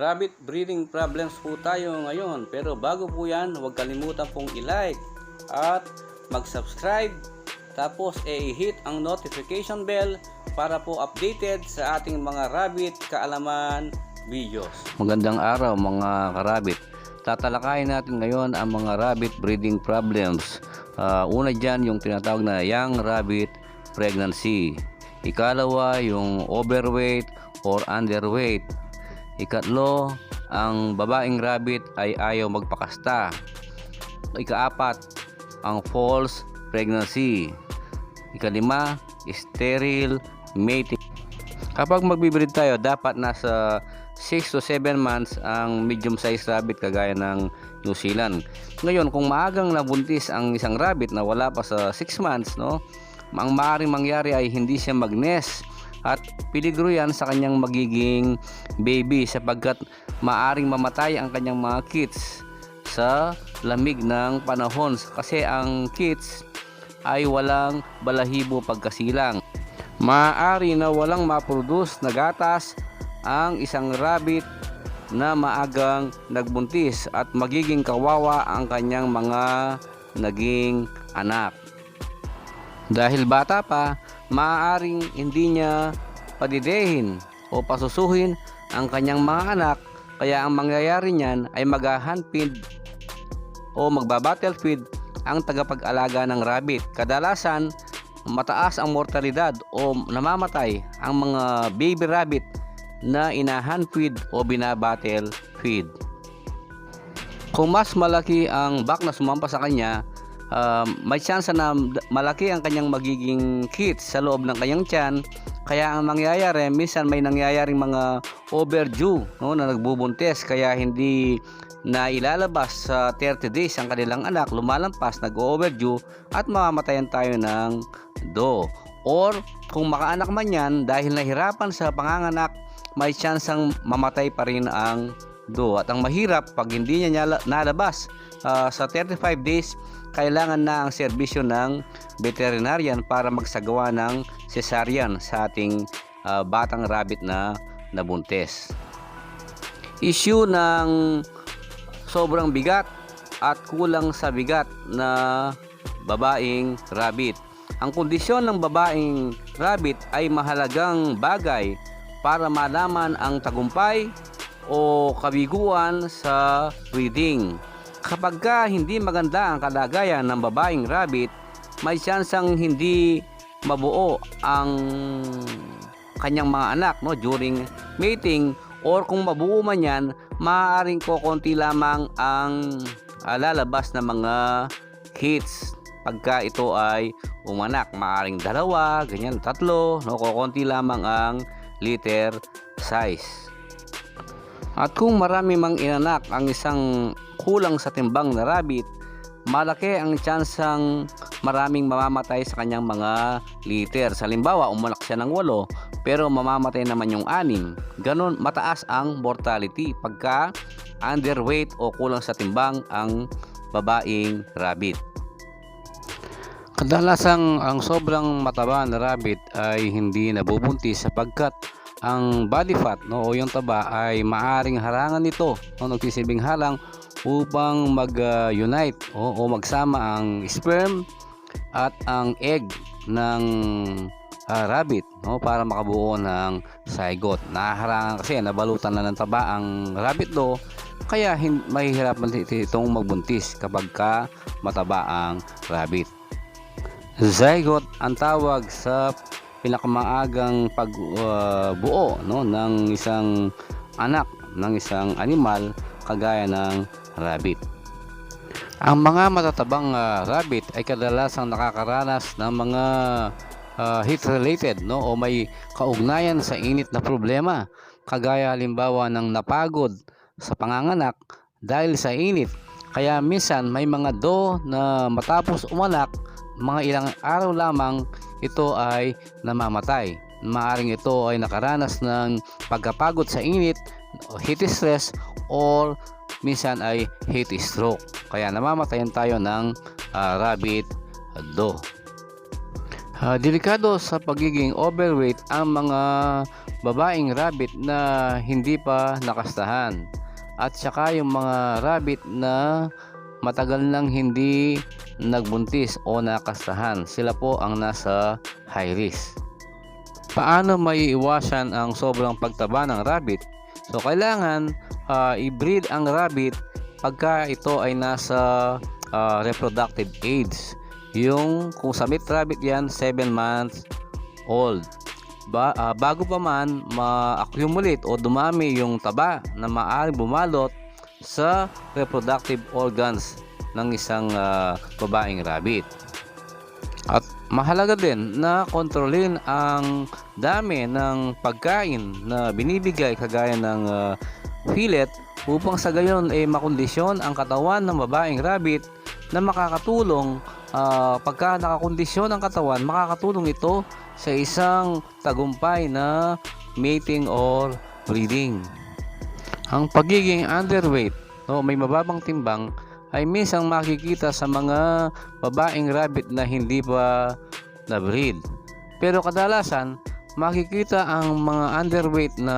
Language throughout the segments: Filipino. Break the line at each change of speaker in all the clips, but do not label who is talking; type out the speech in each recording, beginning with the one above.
rabbit breeding problems po tayo ngayon. Pero bago po yan, huwag kalimutan pong i-like at mag-subscribe. Tapos i-hit ang notification bell para po updated sa ating mga rabbit kaalaman videos. Magandang araw mga karabit. Tatalakayin natin ngayon ang mga rabbit breeding problems. Una dyan yung tinatawag na young rabbit pregnancy. Ikalawa yung overweight or underweight. Ikatlo, ang babaeng rabbit ay ayaw magpakasta. Ikaapat, ang false pregnancy. Ikalima, sterile mating. Kapag magbibreed tayo, dapat nasa 6 to 7 months ang medium size rabbit kagaya ng New Zealand. Ngayon, kung maagang nabuntis ang isang rabbit na wala pa sa 6 months, ang maaaring mangyari ay hindi siya mag-nest at peligro yan sa kanyang magiging baby sapagkat maaaring mamatay ang kanyang mga kids sa lamig ng panahon kasi ang kids ay walang balahibo pagkasilang. Maaari na walang maproduce na gatas ang isang rabbit na maagang nagbuntis at magiging kawawa ang kanyang mga naging anak. Dahil bata pa, maaaring hindi niya padidehin o pasusuhin ang kanyang mga anak, kaya ang mangyayari niyan ay mag-handfeed o magbabattlefeed ang tagapag-alaga ng rabbit. Kadalasan, mataas ang mortalidad o namamatay ang mga baby rabbit na ina-handfeed o binabattlefeed. Kung mas malaki ang buck na sumampa sa kanya, may chance na malaki ang kanyang magiging kids sa loob ng kanyang tiyan. Kaya ang mangyayari, minsan may nangyayaring mga overdue na nagbubuntis kaya hindi na ilalabas sa 30 days ang kanilang anak, lumalampas, nag-overdue at mamamatayan tayo ng do. Or kung makaanak man yan, dahil nahirapan sa panganganak, may chance ang mamatay pa rin ang do. At ang mahirap, pag hindi niya nalabas sa 35 days, kailangan na ang serbisyo ng veterinarian para magsagawa ng cesarean sa ating batang rabbit na nabuntis. Issue ng sobrang bigat at kulang sa bigat na babaeng rabbit. Ang kondisyon ng babaeng rabbit ay mahalagang bagay para malaman ang tagumpay o kabiguan sa breeding. Kapag hindi maganda ang kalagayan ng babaeng rabbit, may tsansang hindi mabuo ang kanyang mga anak during mating, or kung mabuo man yan, maaaring kokonti lamang ang lalabas na mga kids pagka ito ay umanak. Maaaring 2, ganyan, 3, kokonti lamang ang litter size. At kung marami mang inanak ang isang kulang sa timbang na rabbit, malaki ang tsansang maraming mamamatay sa kanyang mga litter. Halimbawa, umanak siya ng 8 pero mamamatay naman yung 6. Ganon, mataas ang mortality pagka underweight o kulang sa timbang ang babaeng rabbit. Kadalasang ang sobrang mataba na rabbit ay hindi nabubuntis sapagkat ang body fat o yung taba ay maaring harangan nito nagsisilbing halang upang mag-unite o magsama ang sperm at ang egg ng rabbit para makabuo ng zygote. Nahaharangan kasi nabalutan na ng taba ang rabbit kaya mahihirapan itong magbuntis kapag mataba ang rabbit. Zygote ang tawag sa pinakamaagang pagbuo ng isang anak ng isang animal kagaya ng rabbit. Ang mga matatabang rabbit ay kadalasang nakakaranas ng mga heat related o may kaugnayan sa init na problema, kagaya halimbawa ng napagod sa panganganak dahil sa init. Kaya minsan may mga do na matapos umanak, mga ilang araw lamang ito ay namamatay. Maaring ito ay nakaranas ng pagkapagod sa init, heat stress, or minsan ay heat stroke. Kaya namamatayan tayo ng rabbit do. Delikado sa pagiging overweight ang mga babaeng rabbit na hindi pa nakastahan, at saka yung mga rabbit na matagal nang hindi nagbuntis o nakastahan. Sila po ang nasa high risk. Paano maiiwasan ang sobrang pagtaba ng rabbit? So kailangan i-breed ang rabbit pagka ito ay nasa reproductive age. Yung kung sa meat rabbit yan, 7 months old. Bago pa man ma-accumulate o dumami yung taba na maaaring bumalot sa reproductive organs ng isang babaeng rabbit. At mahalaga din na kontrolin ang dami ng pagkain na binibigay kagaya ng fillet upang sa gayon ay makondisyon ang katawan ng babaeng rabbit na makakatulong pagka nakakondisyon ang katawan, makakatulong ito sa isang tagumpay na mating or breeding. Ang pagiging underweight o may mababang timbang ay minsan makikita sa mga babaeng rabbit na hindi pa na-breed. Pero kadalasan, makikita ang mga underweight na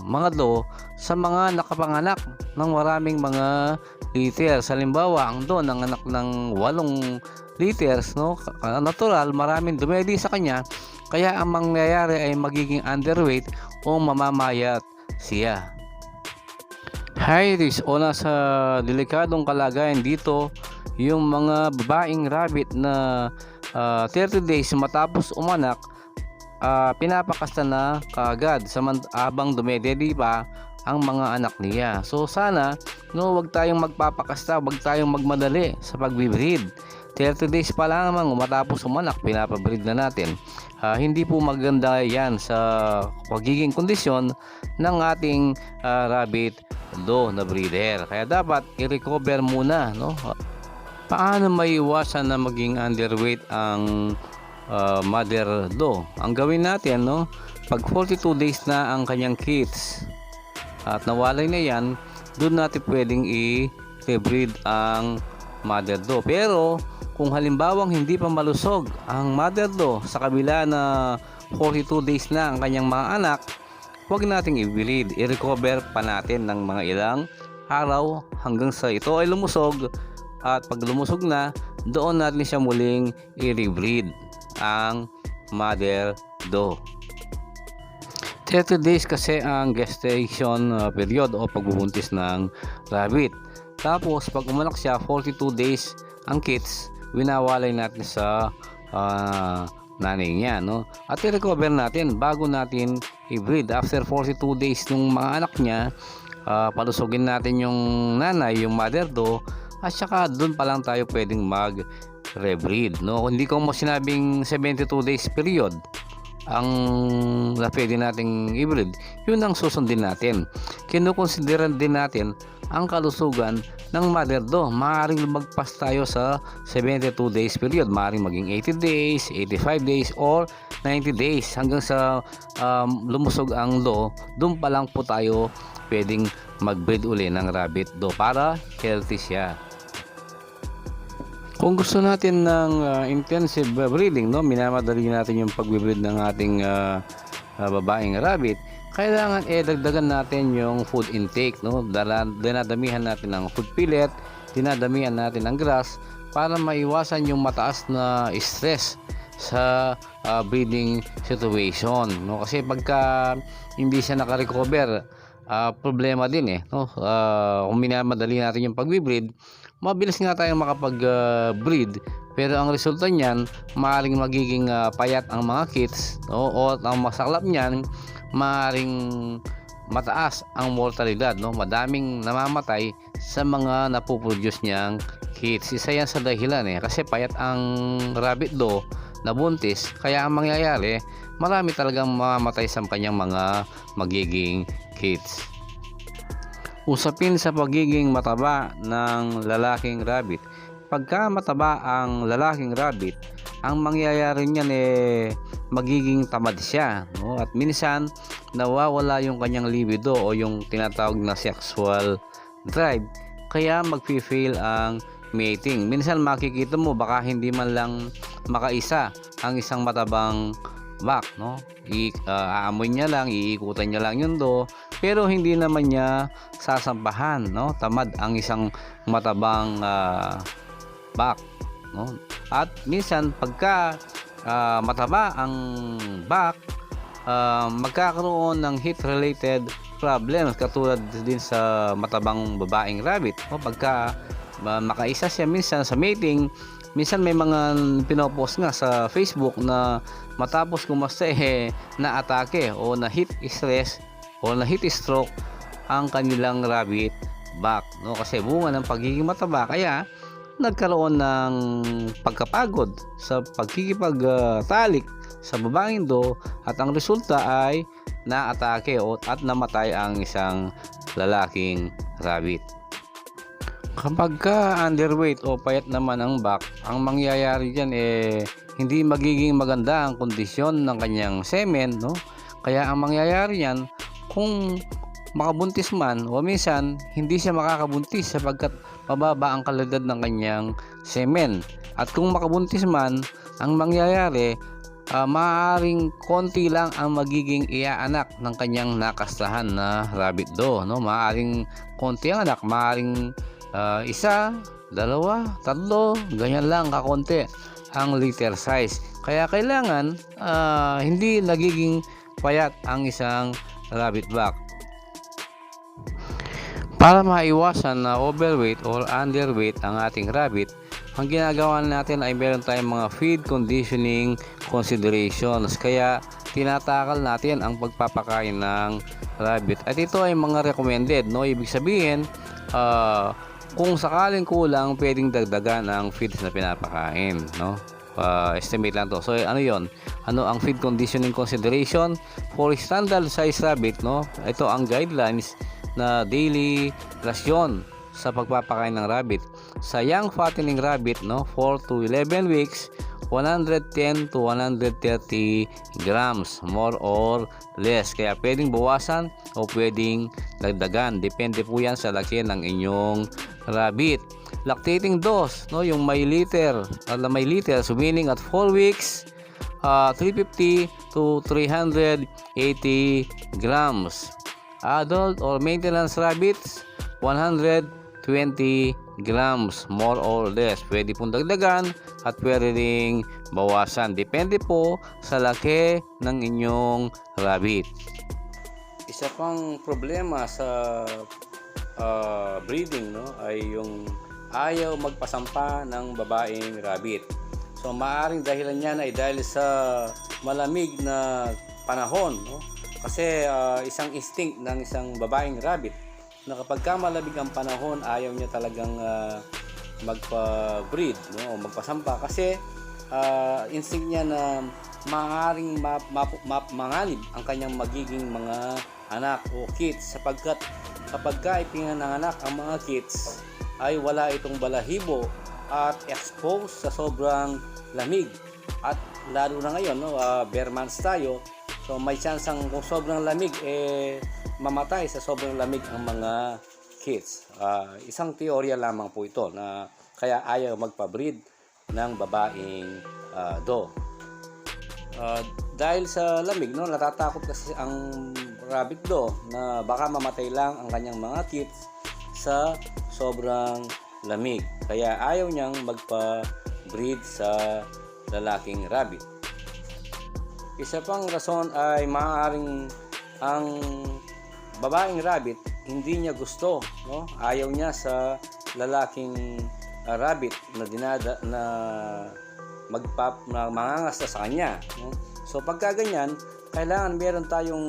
mga do sa mga nakapanganak ng maraming mga liters. Halimbawa, ang do ng anak ng 8 liters, no? Natural, maraming dumedi sa kanya, kaya ang mangyayari ay magiging underweight o mamamayat siya. High risk o nasa delikadong kalagayan dito yung mga babaeng rabbit na 30 days matapos umanak, pinapakasta na kaagad habang dumededi pa ang mga anak niya. So sana wag tayong magpapakasta, wag tayong magmadali sa pagbibreed. 30 days pa lang naman matapos umanak, pinapabreed na natin. Hindi po maganda yan sa pagiging kondisyon ng ating rabbit do na breeder. Kaya dapat i-recover muna, no? Paano maiiwasan na maging underweight ang mother do? Ang gawin natin, no? Pag 42 days na ang kanyang kids at nawalay na yan, doon natin pwedeng i-rebreed ang mother do. Pero kung halimbawang hindi pa malusog ang mother do sa kabila na 42 days na ang kanyang mga anak, huwag nating i-breed, i-recover pa natin ng mga ilang araw hanggang sa ito ay lumusog, at pag lumusog na, doon natin siya muling i-rebreed ang mother do. 30 days kasi ang gestation period o pagbubuntis ng rabbit. Tapos pag umanak siya, 42 days ang kids, winawalay natin sa nanay niya, no? At i-recover natin bago natin i-breed. After 42 days nung mga anak niya, palusogin natin yung nanay, yung mother do, at saka doon pa lang tayo pwedeng mag-rebreed, no? Hindi ko mo sinabing 72 days period ang na pwede nating i-breed, yun ang susundin natin. Kinukonsideran din natin ang kalusugan ng mother do. Maaaring lumagpas tayo sa 72 days period, maaaring maging 80 days, 85 days, or 90 days hanggang sa lumusog ang do. Doon pa lang po tayo pwedeng mag-breed uli ng rabbit do para healthy siya. Kung gusto natin ng intensive breeding, no, minamadali natin yung pag-breed ng ating babaeng rabbit, kailangan dagdagan natin yung food intake, no? Dinadamihan natin ng food pellet, dinadamihan natin ng grass para maiwasan yung mataas na stress sa breeding situation, no? Kasi pagka hindi siya naka-recover, problema din no? Kung minamadali natin yung pag-breed, mabilis nga tayong makapag-breed, pero ang resulta niyan, maaaring magiging payat ang mga kids, no? O ang masaklap niyan, maaaring mataas ang mortalidad, no? Madaming namamatay sa mga napoproduce niyang kids. Isa yan sa dahilan kasi payat ang rabbit do na buntis, kaya ang mangyayari, marami talagang mamamatay sa kanyang mga magiging kids. Usapin sa pagiging mataba ng lalaking rabbit. Pagka mataba ang lalaking rabbit, ang mangyayari niyan magiging tamad siya, no? At minsan nawawala yung kanyang libido o yung tinatawag na sexual drive, kaya magfi-fail ang mating. Minsan makikita mo baka hindi man lang makaisa ang isang matabang back, no? Aamoy niya lang, iikutan niya lang yung do, pero hindi naman niya sasampahan, no? Tamad ang isang matabang back, no? At minsan pagka mataba ang back, magkakaroon ng heat related problems katulad din sa matabang babaeng rabbit, no? Pagka makaisa siya minsan sa mating, minsan may mga pinopost nga sa Facebook na matapos kumasta na atake o na heat stress o na heat stroke ang kanilang rabbit back, no? Kasi bunga ng pagiging mataba, kaya nagkaroon ng pagkapagod sa pagkikipagtalik sa babaeng do, at ang resulta ay naatake at namatay ang isang lalaking rabbit. Kapag ka underweight o payat naman ang back, ang mangyayari dyan hindi magiging maganda ang kondisyon ng kanyang semen, no? Kaya ang mangyayari yan, kung makabuntis man o minsan hindi siya makakabuntis sapagkat mababa ang kalidad ng kanyang semen. At kung makabuntis man, ang mangyayari, maaaring konti lang ang magiging iaanak ng kanyang nakastahan na rabbit do, no? Maaaring konti ang anak, maaaring isa, dalawa, tatlo, ganyan lang kakonti ang litter size. Kaya kailangan hindi nagiging payat ang isang rabbit back. Para maiwasan na overweight or underweight ang ating rabbit, ang ginagawa natin ay meron tayong mga feed conditioning considerations. Kaya tinatakal natin ang pagpapakain ng rabbit. At ito ay mga recommended, no? Ibig sabihin, kung sakaling kulang, pwedeng dagdagan ang feeds na pinapakain, no? Estimate lang to. So ano yon? Ano ang feed conditioning consideration for standard size rabbit, no? Ito ang guidelines na daily rasyon sa pagpapakain ng rabbit. Sa young fattening rabbit, no, 4 to 11 weeks, 110 to 130 grams, more or less. Kaya pwedeng bawasan o pwedeng dagdagan, depende po yan sa laki ng inyong rabbit. Lactating dose, no, yung may liter, so meaning at 4 weeks, 350 to 380 grams. Adult or maintenance rabbits, 120 grams, more or less. Pwede pong dagdagan at pwede ring bawasan, depende po sa laki ng inyong rabbit. Isa pang problema sa breeding, no, ay yung ayaw magpasampa ng babaeng rabbit. So maaring dahilan niyan ay dahil sa malamig na panahon, no? Kasi isang instinct ng isang babaeng rabbit na kapag malamig ang panahon, ayaw niya talagang magpa-breed, no, o magpasampa, kasi instinct niya na maaaring manganib ang kanyang magiging mga anak o kids, sapagkat kapag ipinanganak ang mga kids ay wala itong balahibo at exposed sa sobrang lamig. At lalo na ngayon, no, bare months tayo, so may chance ang kung sobrang lamig mamatay sa sobrang lamig ang mga kids. Isang teorya lamang po ito na kaya ayaw magpa-breed ng babaeng do. Dahil sa lamig, no, natatakot kasi ang rabbit do na baka mamatay lang ang kanyang mga kids sa sobrang lamig. Kaya ayaw niyang magpa-breed sa lalaking rabbit. Isa pang rason ay maaaring ang babaeng rabbit hindi niya gusto, no? Ayaw niya sa lalaking rabbit na mangangasta sa kanya, no? So pagka ganyan, kailangan meron tayong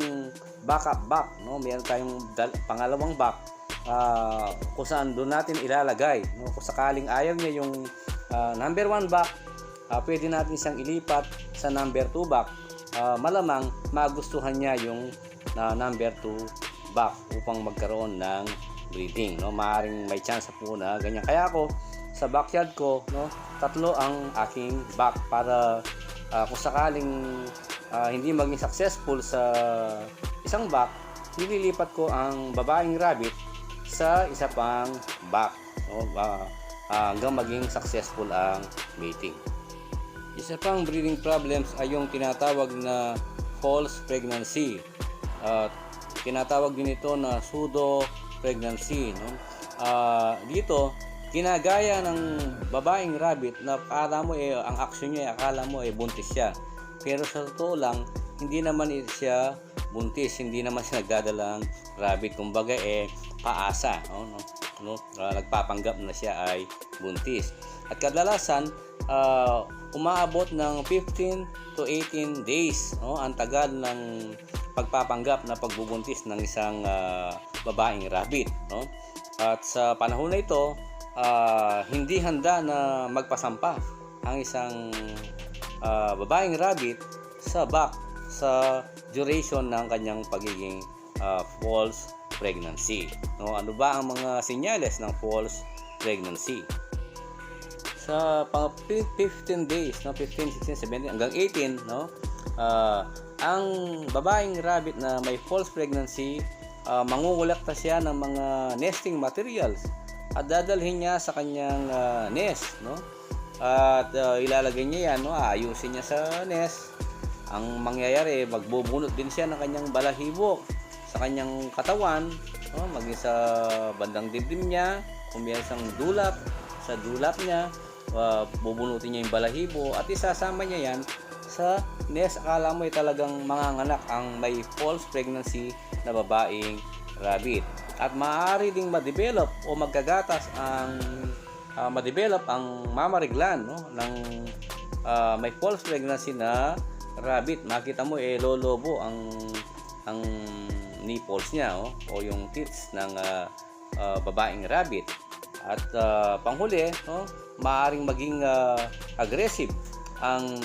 backup back, no? Meron tayong pangalawang back kung saan doon natin ilalagay, no? Kung sakaling ayaw niya yung number 1 back, pwede natin siyang ilipat sa number 2 back. Malamang magustuhan niya yung number 2 back upang magkaroon ng breeding, no? Maaring may chance po na ganyan. Kaya ako sa backyard ko, no, 3 ang aking back para kung sakaling hindi maging successful sa isang back, nililipat ko ang babaeng rabbit sa isa pang back, no? Hanggang maging successful ang mating. Isa pang breeding problems ay yung tinatawag na false pregnancy. Tinatawag din ito na pseudo pregnancy, no? Dito ginagaya ng babaeng rabbit na akala mo ang action niya akala mo buntis siya. Pero sa totoo lang, hindi naman siya buntis, hindi naman siya nagdadalang rabbit. Kumbaga paasa, no? Nagpapanggap na siya ay buntis. At kadalasan umaabot ng 15 to 18 days, no? Ang tagal ng pagpapanggap na pagbubuntis ng isang babaeng rabbit, no? At sa panahon na ito, hindi handa na magpasampa ang isang babaeng rabbit sa duration ng kanyang pagiging false pregnancy, no? Ano ba ang mga senyales ng false pregnancy? Sa 15 days, no, 15, 16, 17 hanggang 18, no, ang babaeng rabbit na may false pregnancy, mangungulekta siya ng mga nesting materials at dadalhin niya sa kanyang nest, no? At ilalagay niya yan, no? Ayusin niya sa nest. Ang mangyayari, magbubunot din siya ng kanyang balahibo sa kanyang katawan, no? Maging sa bandang dibdib niya, kung may isang dulap, sa dulap niya, bubunutin niya yung balahibo at isasama niya yan sa nest. Akala mo talagang manganganak ang may false pregnancy na babaeng rabbit. At maaari ding ma-develop o magkagatas ang ma-develop ang mammary gland, no, ng may false pregnancy na rabbit. Makita mo lolobo ang nipples niya, o yung tits ng babaeng rabbit. At panghuli, no, maaring maging aggressive ang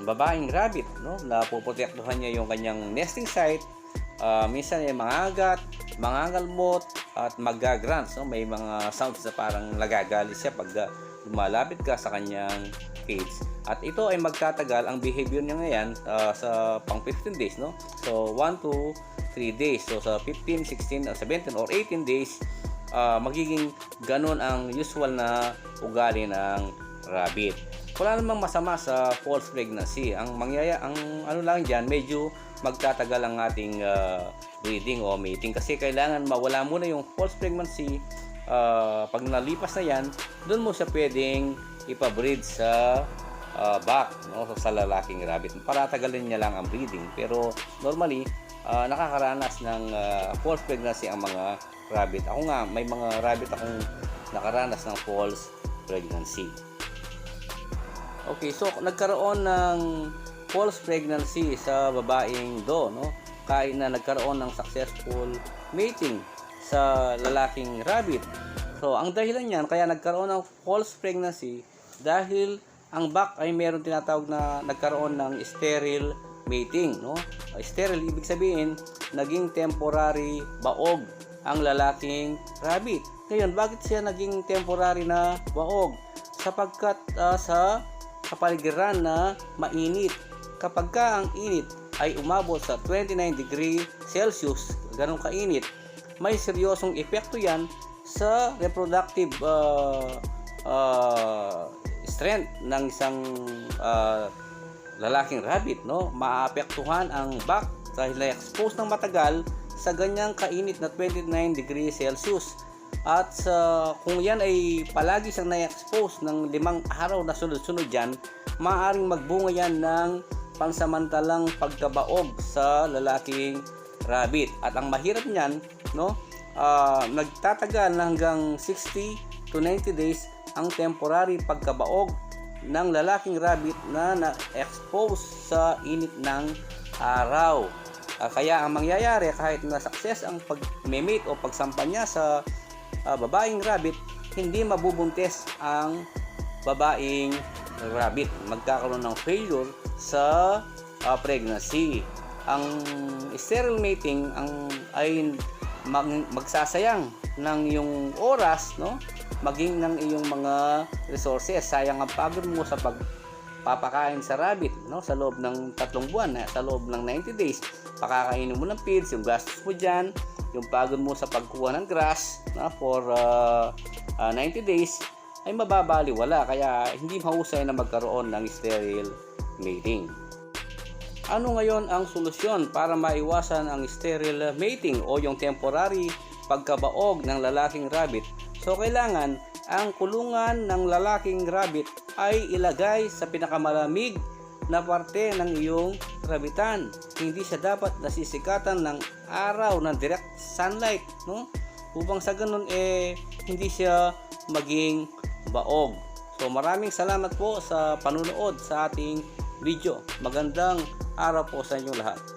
babaeng rabbit, no, na poprotektuhan niya yung kanyang nesting site. Minsan mangagat, mangangalmot at magagrants, no? May mga sounds na parang nagagalit siya pag lumalapit ka sa kanyang cage. At ito ay magtatagal ang behavior niya ngayon sa pang 15 days, no? So 1 to 3 days. So sa 15, 16, 17 or 18 days, magiging ganun ang usual na ugali ng rabbit. Wala namang masama sa false pregnancy. Ang ano lang diyan, medyo magtatagal ang ating breeding o mating kasi kailangan mawala muna yung false pregnancy. Pag nalipas na yan, doon mo siya pwedeng ipabreed sa back, no, sa lalaking rabbit para tagalin niya lang ang breeding. Pero normally nakakaranas ng false pregnancy ang mga rabbit. Ako nga, may mga rabbit akong nakaranas ng false pregnancy. Okay, so nagkaroon ng false pregnancy sa babaeng do, no? Kahit na nagkaroon ng successful mating sa lalaking rabbit. So, ang dahilan niyan, kaya nagkaroon ng false pregnancy dahil ang back ay meron tinatawag na nagkaroon ng sterile mating, no? Sterile, ibig sabihin, naging temporary baog ang lalaking rabbit. Ngayon, bakit siya naging temporary na baog? Sapagkat sa kapaligiran na mainit. Kapag ka ang init ay umabot sa 29 degree Celsius, ganun kainit, may seryosong epekto yan sa reproductive strength ng isang lalaking rabbit, no? Maapektuhan ang back dahil na-expose ng matagal sa ganyang kainit na 29 degree Celsius. At kung yan ay palagi siyang na-expose ng 5 araw na sunod-sunod yan, maaaring magbunga yan ng pansamantalang pagkabaog sa lalaking rabbit. At ang mahirap niyan, no, nagtatagal na hanggang 60 to 90 days ang temporary pagkabaog ng lalaking rabbit na na-expose sa init ng araw. Kaya ang mangyayari, kahit na success ang pag-mate o pagsampa niya sa babaeng rabbit, hindi mabubuntis ang babaeng rabbit. Magkakaroon ng failure sa pregnancy. Ang sterile mating ay magsasayang ng iyong oras, no? Maging ng iyong mga resources. Sayang ang pagod mo sa pagpapakain sa rabbit, no? Sa loob ng 3 buwan, sa loob ng 90 days, pakakainin mo ng feeds, yung gastos mo dyan, yung pagod mo sa pagkuha ng grass, na for 90 days ay mababaliwala. Kaya hindi mahusay na magkaroon ng sterile mating. Ano ngayon ang solusyon para maiwasan ang sterile mating o yung temporary pagkabaog ng lalaking rabbit? So kailangan ang kulungan ng lalaking rabbit ay ilagay sa pinakamalamig na parte ng iyong rabbitan. Hindi siya dapat nasisikatan ng araw ng direct sunlight, no? Upang sa ganun hindi siya maging baog. So maraming salamat po sa panunood sa ating video. Magandang araw po sa inyong lahat.